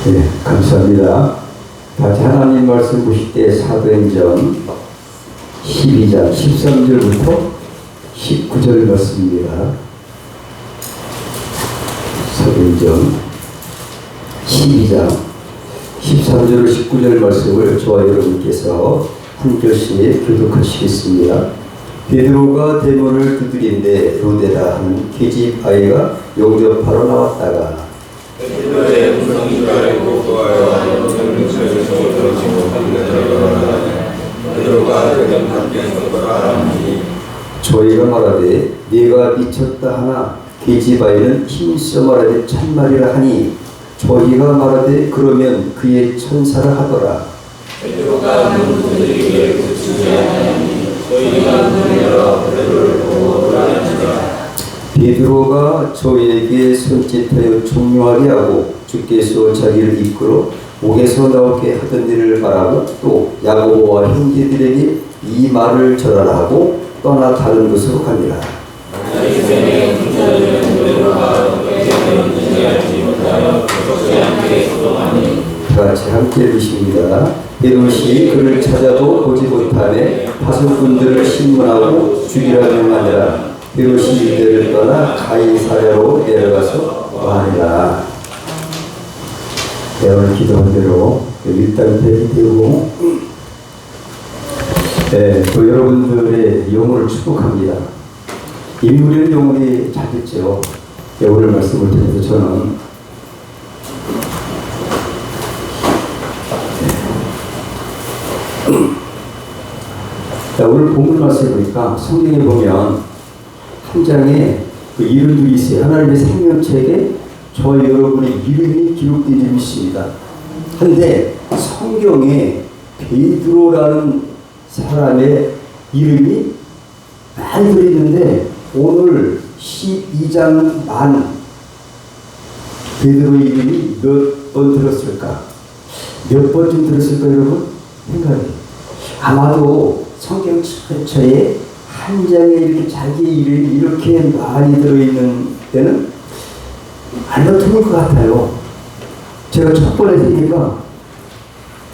네, 감사합니다. 같이 하나님 말씀 보실 때 사도행전 12장 13절부터 19절 말씀입니다. 사도행전 12장 13절 19절 말씀을 저와 여러분께서 한 절씩 교독하시겠습니다. 베드로가 대문을 두드린데 로데라 하는 계집 아이가 용접하러 나왔다가 베드로의 음성인 줄 알고 보아요. 베드로가 그들 밖에 서더라 하니 저희가 말하되 네가 미쳤다 하나 계집 아이는 힘써 말하되 참말이라 하니 저희가 말하되 그러면 그의 천사라 하더라. 베드로가 문 두드리기에 그치지 아니하니 저희가 문을 열어 베드로를 보고 돌아가니라. 베드로가 저희에게 손짓하여 종료하게 하고 주께서 자기를 이끌어 옥에서 나오게 하던 일을 말하고 또 야고보와 형제들에게 이 말을 전하라 하고 떠나 다른 곳으로 갑니다. 자기생의 군사들은 베드로가 옥에서 있는지 알지 못하여 그렇지 않게 소동하니 같이 함께 읽으십니다. 헤롯이 그를 찾아도 보지 못하매 파수꾼들을 신문하고 죽이라 명하니라. 헤롯이 이들을 떠나 가이사랴로 내려가서 와하니라. 오늘 기도한 대로 일단 대기되고 또 여러분들의 영혼을 축복합니다. 인물의 영혼이 작겠죠. 오늘 말씀을 통해서 저는 오늘 본문 말씀을 보니까 성경에 보면 한 장에 그 이름들이 있어요. 하나님의 생명책에 저 여러분의 이름이 기록되어 있습니다. 한데 성경에 베드로라는 사람의 이름이 많이 들어있는데 오늘 12장 만 베드로의 이름이 몇 번 들었을까? 몇 번쯤 들었을까 여러분? 생각해. 아마도 성경 전체에 한 장에 이렇게 자기 이름이 이렇게 많이 들어있는 때는 아마 드물 것 같아요. 제가 첫 번에 쓰니까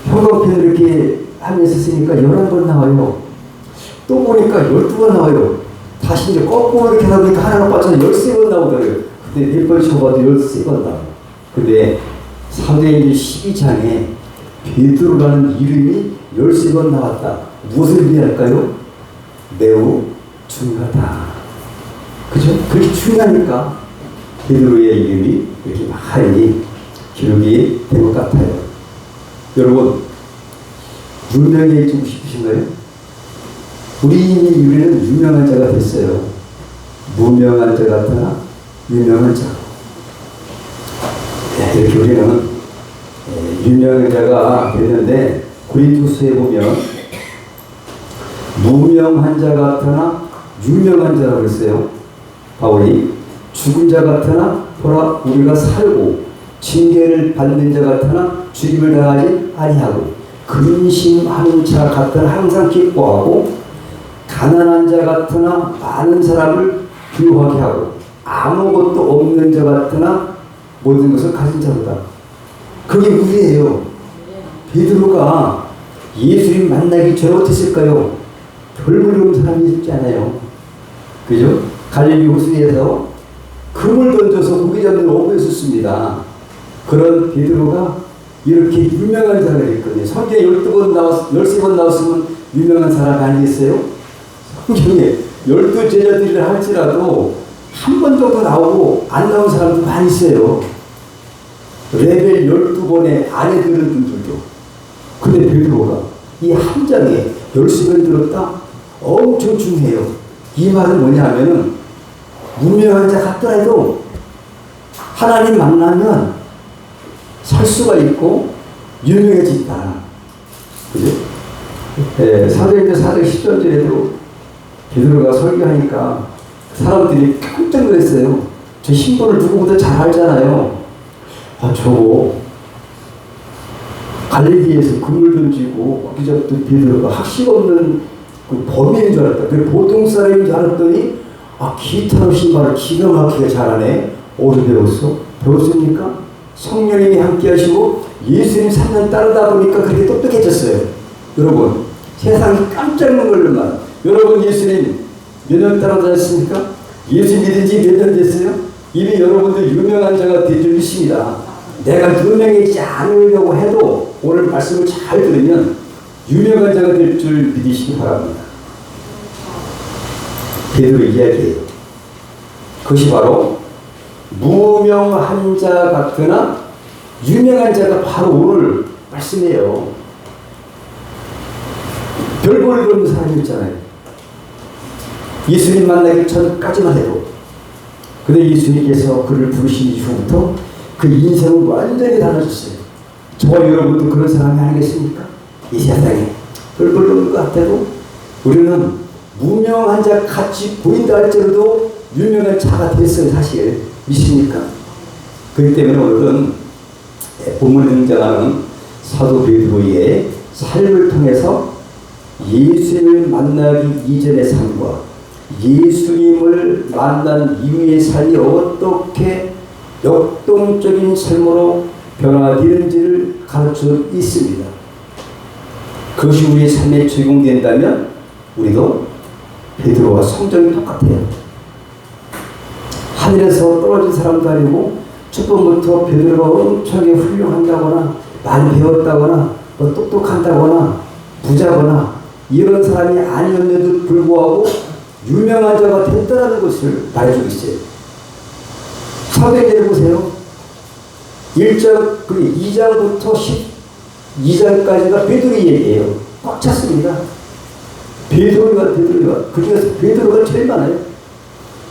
형광펜을 이렇게 하면서 쓰니까 11번 나와요. 또 보니까 12번 나와요. 다시 이제 거꾸로 이렇게 하다 보니까 하나가 빠져서 13번 나오더라고요. 근데 몇 번 쳐봐도 13번 나와요. 근데 사도행전 12장에 베드로라는 이름이 13번 나왔다. 무엇을 의미할까요? 매우 중요하다. 그죠? 그게 중요하니까 베드로의 이름이 이렇게 많이 기록이 된 것 같아요. 여러분, 유명해지고 싶으신가요? 우리의 유래는 유명한 자가 됐어요. 무명한 자 같으나 유명한 자. 이렇게 우리는 유명한 자가 됐는데 고린도서에 보면 무명한 자 같으나 유명한 자라고 했어요. 바울이 죽은 자 같으나 보라 우리가 살고 징계를 받는 자 같으나 죽임을 당하지 아니하고 근심하는 자 같으나 항상 기뻐하고 가난한 자 같으나 많은 사람을 부유하게 하고 아무것도 없는 자 같으나 모든 것을 가진 자보다. 그게 우리예요. 베드로가 예수님 만나기 전에 어땠을까요? 별 볼 없는 사람이 있지 않아요. 그죠? 갈릴리 호수에서 금을 던져서 고기 잡는 어부에 있었습니다. 그런 베드로가 이렇게 유명한 사람이 됐거든요. 성경에 13번 나왔으면 유명한 사람 아니겠어요? 성경에 12제자들이라 할지라도 한 번 정도 나오고 안 나온 사람도 많이 있어요. 레벨 12번의 안에 드는 분들도. 근데 베드로가 이 한 장에 13번 들었다? 엄청 중요해요. 이 말은 뭐냐면은 무명한 자 같더라도 하나님 만나면 살 수가 있고 유명해진다. 그죠? 사도행전 4장 10절에도 베드로가 설교하니까 사람들이 깜짝 놀랐어요. 저 신분을 누구보다 잘 알잖아요. 저거 갈릴리에서 금을 던지고 고기 잡던 베드로가 학식 없는 그 범인인 줄 알았다. 그래 보통 사람인 줄 알았더니 기타로 신발을 기가 막히게 잘하네. 어디서 배웠어? 배웠습니까? 성령님이 함께 하시고 예수님 3년 따르다 보니까 그렇게 똑똑해졌어요. 여러분, 세상이 깜짝 놀랄만. 여러분, 예수님 몇 년 따라다녔습니까? 예수 믿은 지 몇 년 됐어요? 이미 여러분들 유명한 자가 될 줄 믿습니다. 내가 유명해지지 않으려고 해도 오늘 말씀을 잘 들으면 유명한 자가 될 줄 믿으시기 바랍니다. 베드로 이야기예요. 그것이 바로 무명한 자 같으나 유명한 자가 바로 오늘 말씀이에요. 별 볼일 없는 사람이 있잖아요. 예수님 만나기 전까지만 해도. 근데 예수님께서 그를 부르신 이후부터 그 인생은 완전히 달라졌어요. 저와 여러분도 그런 사람이 아니겠습니까? 이 세상에 별 볼일 없는 것 같아도 우리는 무명한 자 같이 보인다 할지라도 유명한 자가 됐어요. 사실 믿습니까? 그렇기 때문에 오늘은 본문에 등장하는 사도 베드로의 삶을 통해서 예수님을 만나기 이전의 삶과 예수님을 만난 이후의 삶이 어떻게 역동적인 삶으로 변화되는지를 가르쳐 있습니다. 그것이 우리의 삶에 적용된다면 우리도 베드로와 성정이 똑같아요. 하늘에서 떨어진 사람도 아니고 첫 번부터 베드로가 엄청나게 훌륭한다거나 많이 배웠다거나 뭐 똑똑한다거나 부자거나 이런 사람이 아니었는데도 불구하고 유명한 자가 됐다는 것을 말해주고 있어요. 사도행전을 보세요. 1장, 2장부터 12장까지가 베드로의 얘기예요. 꽉 찼습니다. 베드로가. 그 중에서 베드로가 제일 많아요.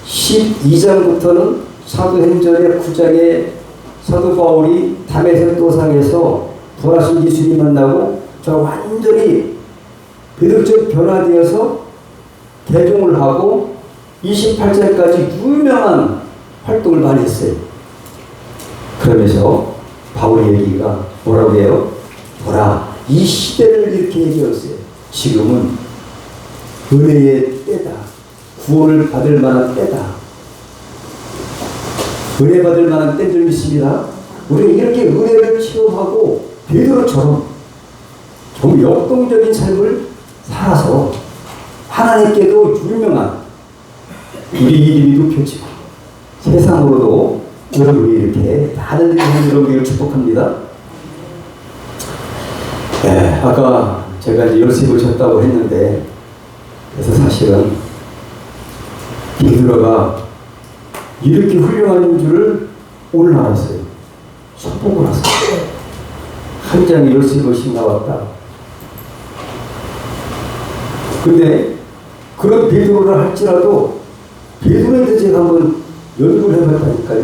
12장부터는 사도행전의 9장에 사도 바울이 다메섹 도상에서 부활하신 예수님 만나고 저 완전히 베드로처럼 변화되어서 개종을 하고 28장까지 유명한 활동을 많이 했어요. 그러면서 바울의 얘기가 뭐라고 해요? 보라, 이 시대를 이렇게 얘기했어요. 지금은 은혜의 때다. 구원을 받을 만한 때다. 은혜 받을 만한 때인 줄 믿습니다. 우리가 이렇게 은혜를 체험하고 베드로처럼 좀 역동적인 삶을 살아서 하나님께도 유명한 우리 이름이 높여지고 세상으로도 여러분이 이렇게 다른 여러분을 축복합니다. 네, 아까 제가 이제 열심히 오셨다고 했는데 그래서 사실은 베드로가 이렇게 훌륭한 줄을 오늘 알았어요. 선보고 나서 한 장에 13번씩 나왔다. 근데 그런 베드로를 할지라도 베드로에 대해서 제가 한번 연구를 해봤다니까요.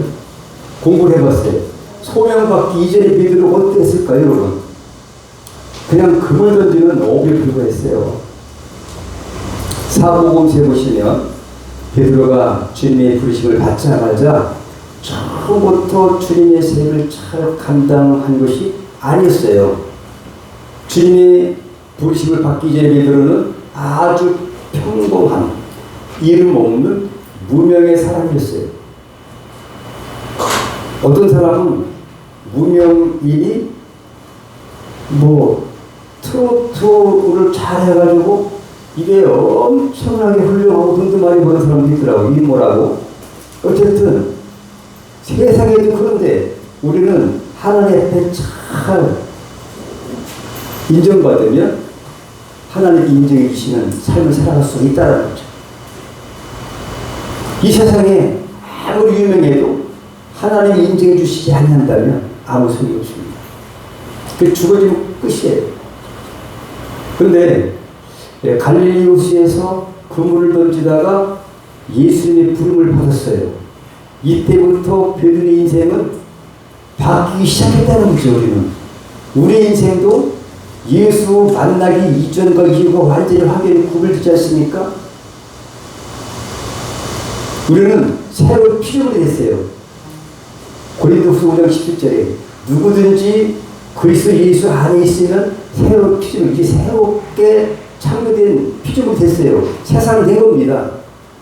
공부를 해봤어요. 소명받기 이전에 베드로가 어땠을까요, 여러분? 그냥 금을 던지는 어부에 불과했어요. 사복음서에 보시면 베드로가 주님의 부르심을 받자마자 처음부터 주님의 세를 잘 감당한 것이 아니었어요. 주님의 부르심을 받기 전에 베드로는 아주 평범한 이름 없는 무명의 사람이었어요. 어떤 사람은 무명인이 트로트를 잘 해가지고 이게 엄청나게 훌륭하고 돈도 많이 버는 사람도 있더라고. 이 뭐라고. 어쨌든 세상에도 그런데 우리는 하나님 앞에 잘 인정받으면 하나님이 인정해 주시는 삶을 살아갈 수 있다는 거죠. 이 세상에 아무리 유명해도 하나님이 인정해 주시지 않는다면 아무 소용이 없습니다. 그 죽어지면 끝이에요. 그런데 갈릴리 호수에서 그물을 던지다가 예수님의 부름을 받았어요. 이때부터 베드로의 인생은 바뀌기 시작했다는 거죠. 우리 인생도 예수 만나기 이전과 이후가 완전히 확연히 구별되지 않습니까? 우리는 새로운 피조물이 됐어요. 고린도후서 5장 17절에 누구든지 그리스도 예수 안에 있으면 새로운 피조물, 이제 새롭게 창조된 피조물이 됐어요. 새 사람이 된 겁니다.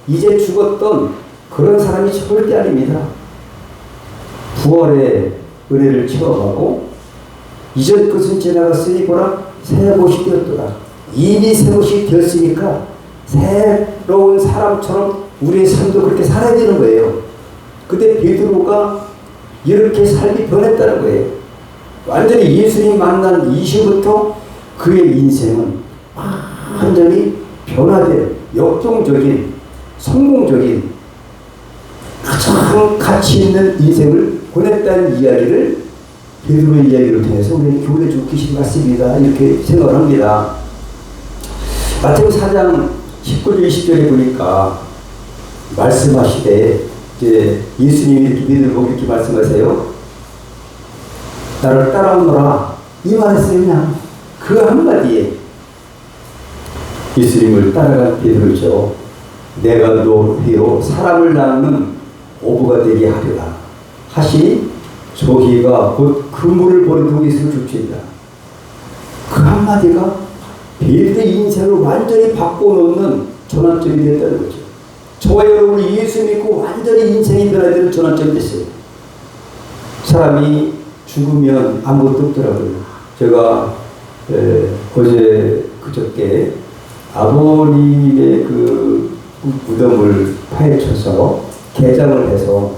이제 죽었던 그런 사람이 절대 아닙니다. 부활의 은혜를 채워가고 이전 것은 지나갔으니 보라 새 것이 되었더라. 이미 새 것이 되었으니까 새로운 사람처럼 우리의 삶도 그렇게 살아야 되는 거예요. 근데 베드로가 이렇게 삶이 변했다는 거예요. 완전히 예수님 만난 이후부터 그의 인생은 완전히 변화된 역동적인 성공적인 가장 가치 있는 인생을 보냈다는 이야기를 베드로의 이야기를 통해서 우리는 교훈해 주고 계신 말씀이다 이렇게 생각을 합니다. 마태복음 4장 19절 20절에 보니까 말씀하시되 이제 예수님이 이렇게 베드로에게 이렇게 말씀하세요. 나를 따라오너라 이 말했어요. 그냥 그 한마디에 예수님을 따라간 베드로죠. 내가 너 위로 사람을 낳는 어부가 되게 하리라 하시니 저희가 곧 그물을 버리고 있을 줄지니라. 그 한마디가 베드로의 인생을 완전히 바꿔놓는 전환점이 됐다는 거죠. 저와 여러분이 예수 믿고 완전히 인생이 변화야 되는 전환점이 됐어요. 사람이 죽으면 아무것도 없더라고요. 제가 어제 그저께 아버님의 그 무덤을 파헤쳐서 개장을 해서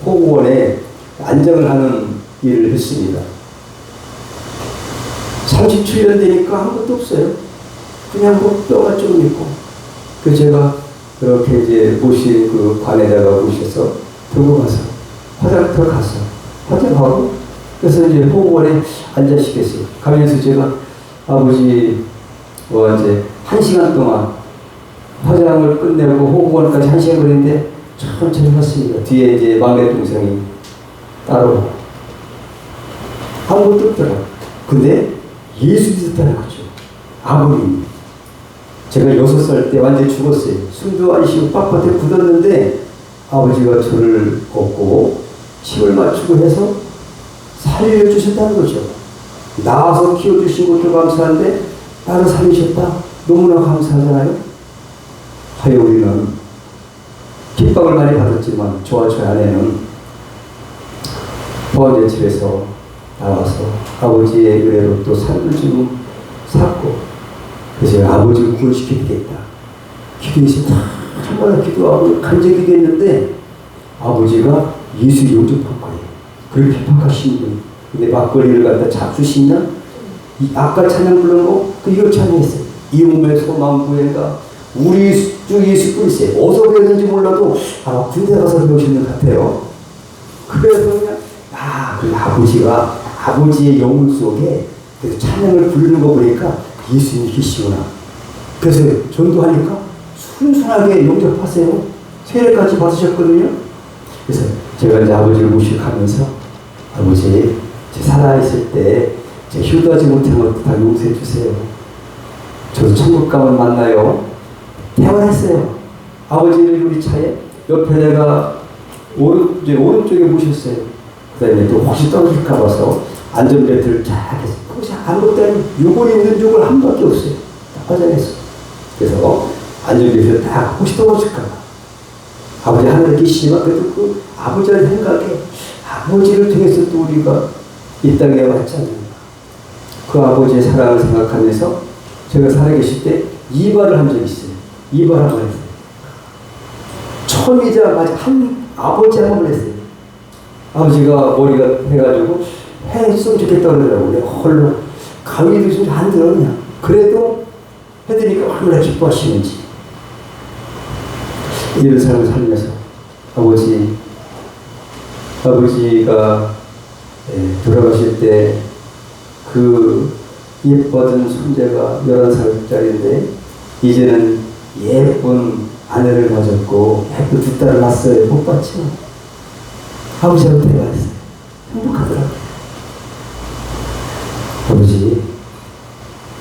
호구원에 안장을 하는 일을 했습니다. 37년 되니까 아무것도 없어요. 그냥 뭐 뼈가 조금 있고. 그래서 제가 그렇게 이제 모신 그 관에다가 모셔서 들고 가서 화장터 가서 화장하고 그래서 이제 호구원에 앉아시켰어요. 가면서 제가 아버지 이제 1시간 동안 화장을 끝내고 호구원까지 1시간 걸리는데 천천히 갔습니다. 뒤에 이제 막내 동생이 따로 아무것도 없더라. 근데 예수 믿었다는 거죠. 아버님. 제가 6살 때 완전히 죽었어요. 숨도 안 쉬고 빳빳하게 굳었는데 아버지가 저를 업고 침을 맞추고 해서 살려주셨다는 거죠. 낳아서 키워주신 것도 감사한데 나를 살리셨다. 너무나 감사하잖아요. 하여 우리는 핍박을 많이 받았지만 저와 저희 아내는 보안제실에서 나와서 아버지의 은혜로 또 삶을 지금 살고 그래서 아버지를 구원시키겠다. 기도해서 정말 기도하고 간절히 기도했는데 아버지가 예수 용접한 거예요. 그렇게 핍박하시는 분이. 근데 막걸리를 갖다 잡수시냐? 아까 찬양 부른 거 이거 찬양했어요. 이 몸의 소망 구해가 우리 주 예수 그리스도에 어디서 배웠는지 몰라도 군대 가서 배우시는 것 같아요. 그래서 그냥 그 아버지가 아버지의 영혼 속에 찬양을 부르는 거 보니까 예수님이 계시구나. 그래서 전도하니까 순순하게 용접하세요. 세례까지 받으셨거든요. 그래서 제가 이제 아버지를 모시고가면서 아버지 제 살아있을 때 제 효도하지 못한 것도 다 용서해 주세요. 저도 천국 가면 만나요. 태어났어요. 아버지를 우리 차에 옆에 내가 오른쪽에 모셨어요. 그 다음에 또 혹시 떨어질까 봐서 안전벨트를 쫙 해서 거기서 아무것도 아닌 유골 있는 유골 한 밖에 없어요. 다 화장했어. 그래서 안전벨트를 딱 혹시 떨어질까 봐. 아버지 하늘에 계시지만 그래도 그 아버지의 생각에 아버지를 통해서 또 우리가 이 땅에 왔잖아요. 그 아버지의 사랑을 생각하면서 제가 살아계실 때 이발을 한 적이 있어요. 이발 한번 했어요. 처음이자 아버지 한 번 했어요. 아버지가 머리가 해가지고 했으면 좋겠다 그러더라고요. 홀로 가위도 좀 안 들어 그냥. 그래도 해드리니까 얼마나 기뻐하시는지. 이런 삶을 살면서 아버지가 돌아가실 때 그 예뻐진 손자가 11살짜리인데 이제는 예쁜 아내를 가졌고 예쁜 두 딸을 낳았어요. 못 봤죠? 아버지하고 대화했어요. 행복하더라고요.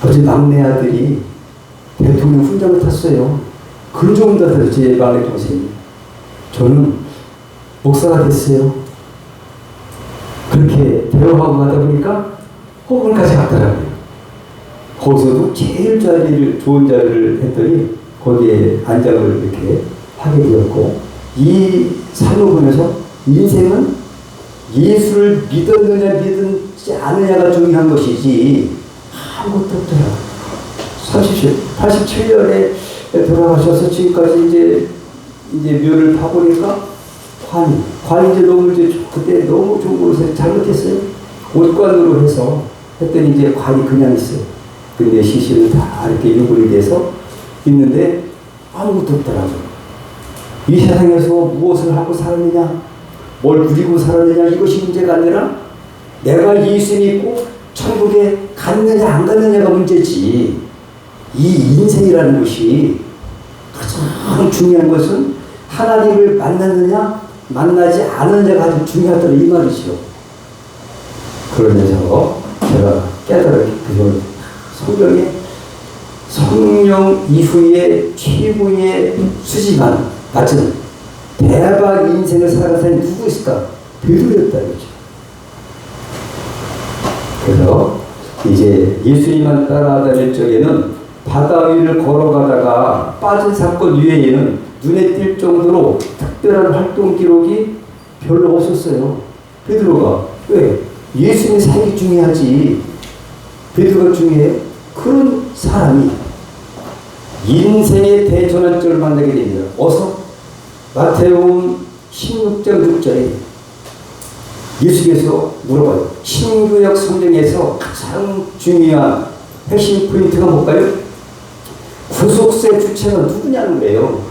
아버지 막내 아들이 대통령 훈장을 탔어요. 그 정도 탔어요. 제 막내 동생이. 저는 목사가 됐어요. 그렇게 대화하고 가다 보니까 호흡까지 갔더라고요. 거기서도 제일 좋은 자리를 했더니 거기에 안장을 이렇게 하게 되었고 이 삶을 보면서 인생은 예수를 믿었느냐 믿지 않느냐가 중요한 것이지 아무것도 없더라. 87년에 돌아가셔서 지금까지 이제 묘를 파보니까 관이 이제 너무 그때 너무 좋은 곳에 잘못했어요. 옷관으로 해서 했더니 이제 관이 그냥 있어요. 근데 시신은 다 이렇게 유물이 돼서 있는데 아무것도 없더라고요. 이 세상에서 무엇을 하고 살았느냐, 뭘 누리고 살았느냐, 이것이 문제가 아니라 내가 예수 믿고 천국에 갔느냐 안 갔느냐가 문제지. 이 인생이라는 것이 가장 중요한 것은 하나님을 만났느냐 만나지 않느냐가 아주 중요하더라 이 말이죠. 그러면서 제가 깨달았기 때문에 성경에 성령 이후에 최고의 수지만 같은 대박 인생을 살아간 사람이 누구 있을까? 베드로였다 그러죠. 그래서 이제 예수님만 따라다닐 적에는 바다 위를 걸어가다가 빠진 사건 이외에는 눈에 띌 정도로 특별한 활동 기록이 별로 없었어요. 베드로가. 왜? 예수님의 삶이 중요하지. 베드로가 중요해요. 그런 사람이 인생의 대전환점을 만나게 됩니다. 어서 마태복음 16장 6절에 예수께서 물어봐요. 신구약 성경에서 가장 중요한 핵심 포인트가 뭘까요? 구속세 주체가 누구냐는 거예요.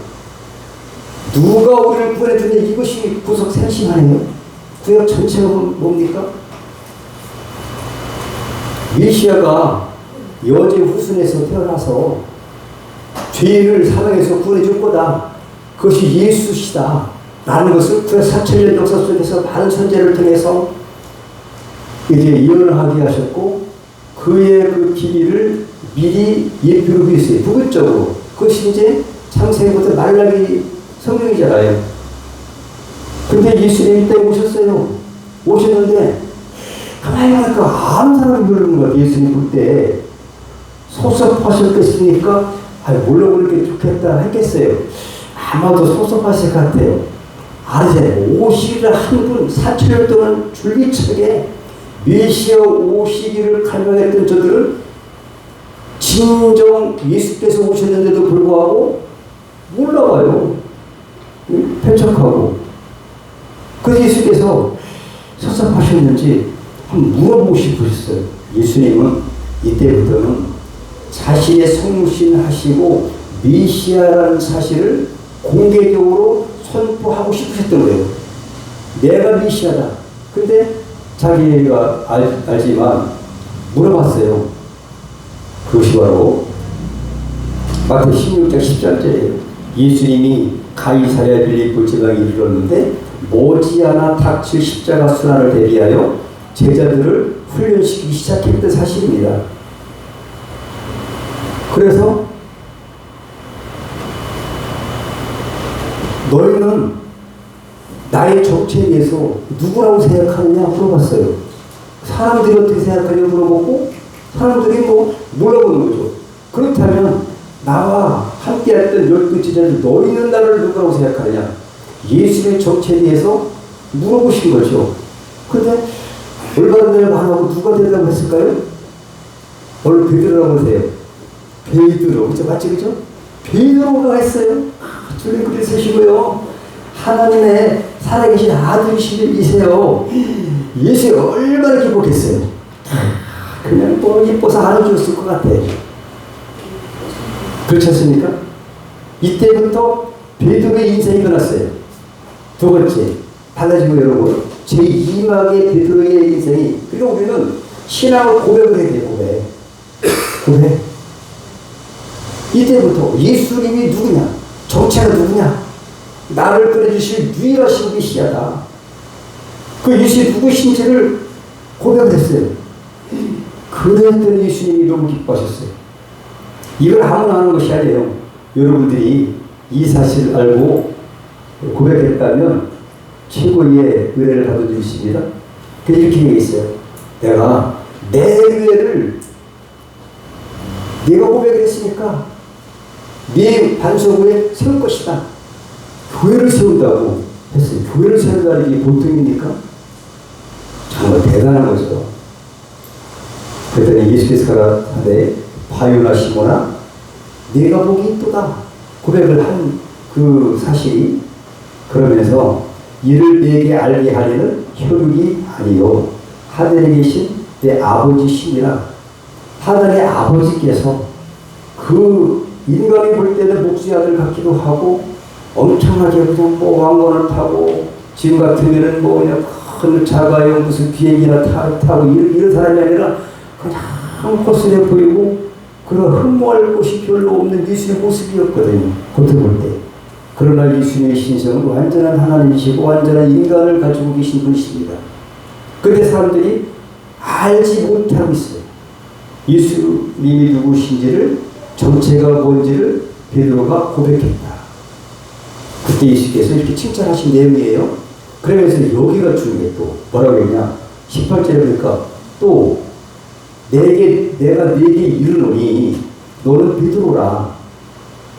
누가 우리를 구원해주냐, 이것이 구속세 핵심 아니에요? 구약 전체가 뭡니까? 메시아가 여제 후손에서 태어나서 죄인을 사망에서 구원해줄 거다. 그것이 예수시다. 라는 것을 구약 4,000년 역사 속에서 많은 선제를 통해서 이제 예언을 하게 하셨고, 그의 그 길이를 미리 예표로 그렸어요. 부분적으로. 그것이 이제 창세기부터 말라기 성경이잖아요. 근데 예수님이 때 오셨어요. 오셨는데 가만히 보니까 아는 사람이 그러는 거야. 예수님 볼 때 섭섭하셨겠습니까? 몰라 그렇게 좋겠다 했겠어요. 아마도 섭섭하실 것 같아요. 알으세요. 오시기를 한 분 4,000년 동안 줄기차게 메시아 오시기를 갈망했던 저들은 진정 예수께서 오셨는데도 불구하고 몰라봐요. 패척하고. 그래서 예수께서 섭섭하셨는지 한번 물어보고 싶으셨어요. 예수님은 이때부터는 자신의 성신하시고 메시아라는 사실을 공개적으로 선포하고 싶으셨던 거예요. 내가 메시아다. 근데 자기가 알지만 물어봤어요. 그것이 바로 마태 16장 10절이에요. 예수님이 가이사랴 빌립보 지방에 이르렀는데 머지않아 닥칠 십자가 순환을 대비하여 제자들을 훈련시키기 시작했던 사실입니다. 그래서 너희는 나의 정체에 대해서 누구라고 생각하느냐 물어봤어요. 사람들이 어떻게 생각하냐고 물어보고 사람들이 물어보는 거죠. 그렇다면 나와 함께했던 12 제자들 너희는 나를 누구라고 생각하느냐, 예수의 정체에 대해서 물어보신 거죠. 그런데 올바른 대답 안 하고 누가 대답을 했을까요? 오늘 베드로라고 하세요. 베드로. 그죠? 맞지? 그죠? 베드로가 했어요. 주님 그리 쓰시고요. 하나님의 살아계신 아들이세요. 예수가 얼마나 기뻤겠어요. 그냥 이뻐서 안아줬을 것 같아. 그렇지 않습니까? 이때부터 베드로의 인생이 변했어요. 두 번째, 달라진 거 여러분. 제2막의 베드로의 인생이, 그리고 우리는 신앙을 고백을 해야 돼요. 고백. 이때부터 예수님이 누구냐, 정체가 누구냐, 나를 끌어주실 유일하신 메시아다. 그 예수님이 누구신지를 고백을 했어요. 그랬더니 예수님이 너무 기뻐하셨어요. 이걸 아무나 하는 것이 아니에요. 여러분들이 이 사실을 알고 고백했다면 최고의 은혜를 받아주십니다. 그래서 이렇게 얘기했어요. 내가 내 은혜를 네가 고백을 했으니까 네 반석에 세울 것이다. 교회를 세운다고 했어요. 교회를 세운다는 게 보통입니까? 대단한 거죠. 그랬더니 예수께서 하되 바요나 시모나 네가 복이 있도다 고백을 한 그 사실이, 그러면서 이를 내게 알게 하려는 혈육이 아니요 하늘에 계신 내 아버지시니라. 하늘의 아버지께서 그 인간이 볼 때는 목수의 아들 같기도 하고 엄청나게 그냥 뭐 왕관을 타고 지금 같으면은 뭐 그냥 큰 자가용 무슨 비행기나 타고 이런 사람이 아니라 그냥 헛스레 보이고 그런 흠모할 곳이 별로 없는 예수의 모습이었거든요, 겉으로 볼 때. 그러나 예수님의 신성은 완전한 하나님이시고 완전한 인간을 가지고 계신 분이십니다. 그런데 사람들이 알지 못하고 있어요. 예수님이 누구신지를, 정체가 뭔지를 베드로가 고백했다. 그때 예수께서 이렇게 칭찬하신 내용이에요. 그러면서 여기가 중요해. 또 뭐라고 했냐, 18절에 보니까 또 내가 네게 이르노니 너는 베드로라.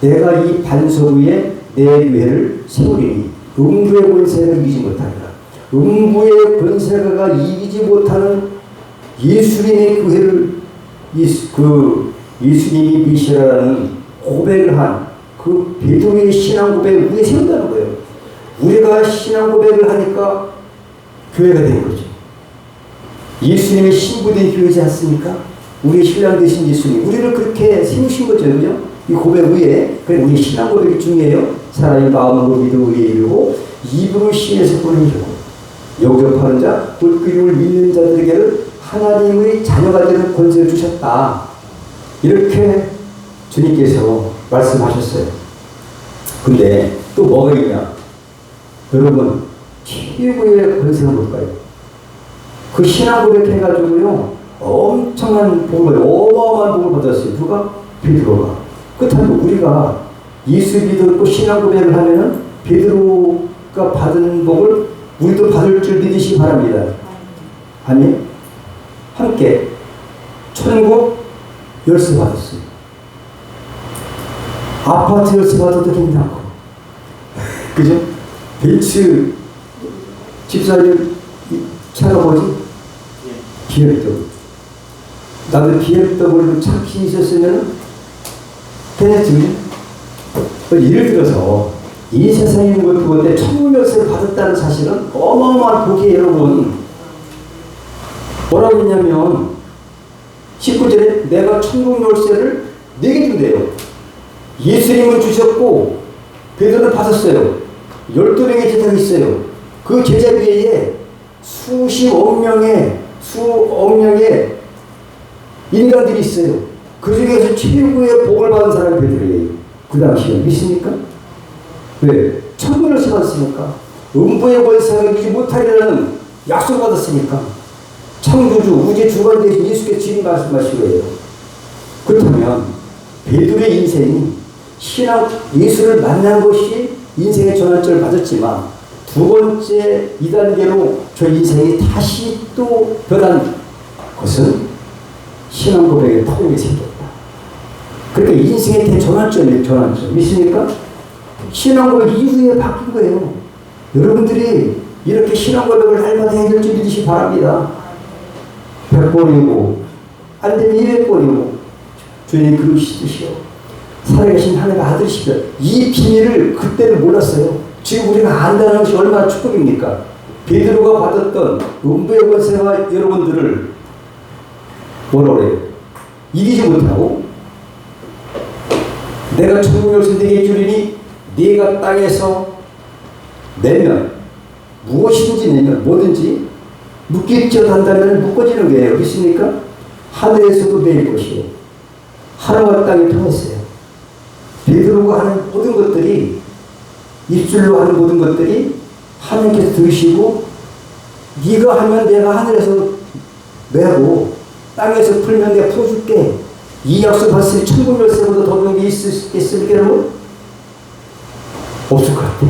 내가 이 반석 위에 내 교회를 세우리니 음부의 권세가 이기지 못하리라. 음부의 권세가 이기지 못하는 예수님의 교회를 예수님이 미시라는 고백을 한 그 베드로의 신앙 고백을 우리가 세운다는 거예요. 우리가 신앙 고백을 하니까 교회가 된 거죠. 예수님의 신부된 교회지 않습니까? 우리의 신랑 되신 예수님, 우리를 그렇게 세우신 거죠, 그죠? 이 고백 위에, 그래 우리 신앙 고백이 중요해요. 사람이 마음으로 믿음으로 이르고 입으로 신에서 보내려고 영접하는 자, 곧 그림을 믿는 자들에게는 하나님의 자녀가 되는 권세를 주셨다. 이렇게 주님께서 말씀하셨어요. 근데 또 뭐가 있냐? 여러분, 최고의 권세가 뭘까요? 그 신앙 고백해가지고요, 엄청난 복을, 어마어마한 복을 받았어요. 누가? 베드로가. 그렇다면 우리가 예수 믿고 신앙 고백을 하면은 베드로가 받은 복을 우리도 받을 줄 믿으시기 바랍니다. 아니, 함께 천국 열쇠 받았어요. 아파트 열쇠 받아도 괜찮고, 그죠? 벤츠 집사님 차가 뭐지? BMW. 나도 BMW를 차키 있었으면 괜찮지. 예를 들어서 이 세상에 있는 것 그건데 천국 열쇠를 받았다는 사실은 어마어마한 복이에요, 여러분. 뭐라고 했냐면 19절에 내가 천국 열쇠를 네게 준대요. 예수님은 주셨고 베드로는 받았어요. 12명의 제자가 있어요. 그 제자 위에 수억 명의 인간들이 있어요. 그 중에서 최고의 복을 받은 사람이 베드로예요. 그 당시에 믿습니까? 왜? 천국 열쇠 받았으니까. 음부의 권세가 이기지 못하리라는 약속을 받았으니까. 창조주, 우주의 주관 되신 예수께서 주님 말씀하신 거예요. 그렇다면 베드로의 인생이 신앙 예수를 만난 것이 인생의 전환점을 받았지만 두 번째 2단계로 저 인생이 다시 또 변한 것은 신앙 고백의 통일이 생겼다. 그러니까 인생의 대전환점이에요. 전환점. 믿습니까? 신앙 고백 이후에 바뀐 거예요. 여러분들이 이렇게 신앙 고백을 날마다 해야 될 줄 믿으시기 바랍니다. 100번이고 안 되면 200번이고 주님 그러시듯이요. 살아계신 하나님의 아들이시다. 이 비밀을 그때는 몰랐어요. 지금 우리가 안다는 것이 얼마나 축복입니까? 베드로가 받았던 음부의 권세가 여러분들을 뭐라 그래요? 이기지 못하고 내가 천국 열쇠 네게 주리니 네가 땅에서 내면 무엇이든지 내면 뭐든지 묶일지어 한다면 묶어지는 거예요. 믿습니까? 하늘에서도 내릴 것이요. 하늘과 땅이 통했어요. 베드로가 하는 모든 것들이 입술로 하는 모든 것들이 하나님께서 들으시고 네가 하면 내가 하늘에서 내고 땅에서 풀면 내가 풀어줄게. 이 약속 받으니 천국 열쇠보다 더 좋은 게 있을까 여러분? 없을 것 같아.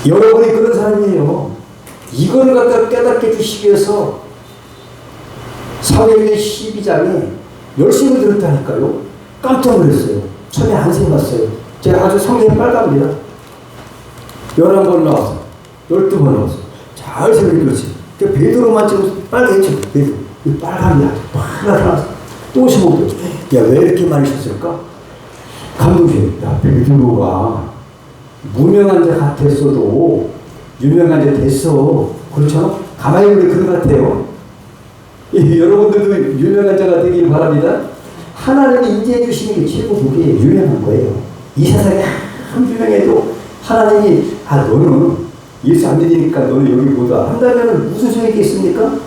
여러분이 그런 사람이에요. 이걸 갖다 깨닫게 주시기 위해서 사도행전 12장에 열심히 들었다니까요. 깜짝 놀랐어요. 처음에 안 생각했어요. 제가 아주 성경이 빨갑니다. 11번 나와서 12번 나와서 잘 생각해 들었지. 그 베드로만 지금 빨개졌죠. 베드로. 빨간이 아주 빨갛게 나왔어. 또 15도. 야, 왜 이렇게 많이 셨을까? 감독님, 야, 베드로가 무명한 자 같았어도 유명한 자 됐어. 그렇죠? 가만히 보면 그런 것 같아요. 여러분들도 유명한 자가 되길 바랍니다. 하나님이 인재해 주시는 게 최고 그게 유명한 거예요. 이 세상에 아무리 유명해도 하나님이 너는 예수 안 믿으니까 너는 여기 뭐다 한다면 무슨 소용이 있겠습니까?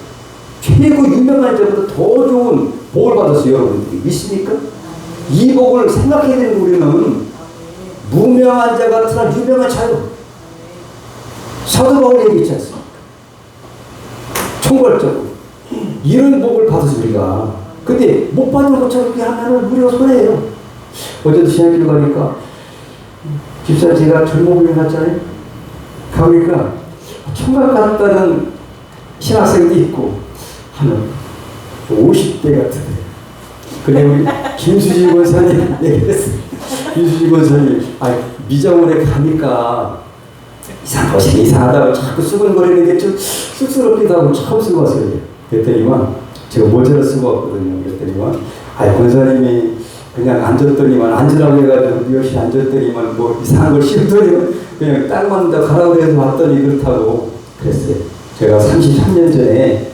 최고 유명한 자보다 더 좋은 복을 받았어요. 여러분들이 믿습니까? 이 복을 생각해야 되는 우리는 무명한 자 같으나 유명한 자요. 사도 바울 얘기 있지 않습니까? 총괄적으로 이런 복을 받아서 우리가 근데 못 받는 것처럼 그렇게 하면 우리가 손해예요. 어제도 신학교를 가니까 집사 제가 젊어보게 갔잖아요. 가보니까 총각 같다는 신학생도 있고 한 50대 같은데 그래 우리 김수지 권사님 얘기했어요. 김수지 권사님 미장원에 가니까 이상하다고 자꾸 수근거리는 게 좀 쑥스럽기도 하고 처음 쓰고 왔어요. 그랬더니만 제가 모자를 쓰고 왔거든요. 그랬더니만 권사님이 그냥 앉았더니만 앉으라고 해가지고 열심히 앉았더니만 뭐 이상한 걸 씹더니만 그냥 땅만 더 가라고 해서 왔더니 그렇다고 그랬어요. 제가 33년 전에